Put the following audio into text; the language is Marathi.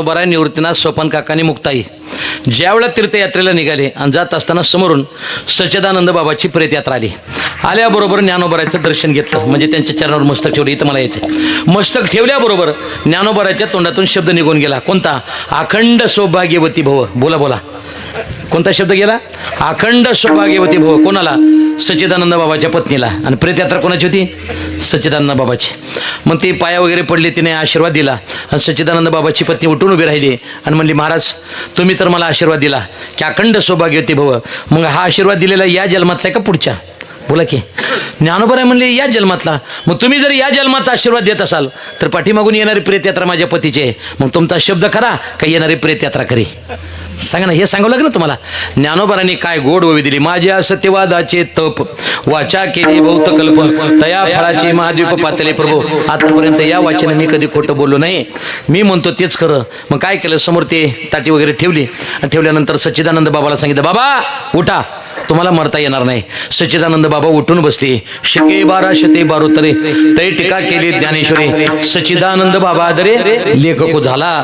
ज्ञानोबाराय, निवृत्तीनाथ, सोपान काकानी, मुक्ताई ज्यावेळेला तीर्थयात्रेला निघाले आणि जात असताना समोरून सच्चिदानंद बाबाची प्रेतयात्रा आली. आल्याबरोबर ज्ञानोबारायचं दर्शन घेतलं, म्हणजे त्यांच्या चरणावर मस्तक ठेवलं. इथं मला यायचं. मस्तक ठेवल्याबरोबर ज्ञानोबारायच्या तोंडातून शब्द निघून गेला. कोणता? अखंड सौभाग्यवती भव. बोला बोला, कोणता शब्द गेला? अखंड सौभाग्यवती भव. कोणाला? सच्चिदानंद बाबाच्या पत्नीला. आणि प्रेतयात्रा कोणाची होती? सच्चिदानंद बाबाची. मग ती पाया वगैरे पडली, तिने आशीर्वाद दिला. आणि सच्चिदानंद बाबाची पत्नी उठून उभी राहिली आणि म्हणली, महाराज तुम्ही तर मला आशीर्वाद दिला की अखंड सौभाग्यवती भव. मग हा आशीर्वाद दिलेला या जन्मातला का पुढच्या? बोला की. ज्ञानोबाराय म्हणले या जन्मातला. मग तुम्ही जर या जन्मात आशीर्वाद देत असाल तर पाठीमागून येणारी प्रेतयात्रा माझ्या पतीची आहे. मग तुमचा शब्द खरा का येणारी प्रेतयात्रा खरी? सांगा ना, हे सांगावं लागेल ना तुम्हाला. ज्ञानोबारांनी काय गोड ओवी दिली. माझ्या सत्यवादाचे तप वाचा केली बहुत कल्प, तया फळाची महाद्वीप पातले प्रभू. आतापर्यंत या वाचेने मी कधी खोटं बोललो नाही. मी म्हणतो तेच खरं. मग काय केलं, समोर ते ताटी वगैरे ठेवली. ठेवल्यानंतर सच्चिदानंद बाबाला सांगितलं, बाबा उठा, तुम्हाला मरता येणार नाही. सच्चिदानंद बाबा उठून बसले. शके 12 बारोतरे तै टीका केली ज्ञानेश्वरी. सच्चिदानंद बाबा दरे लेखको झाला.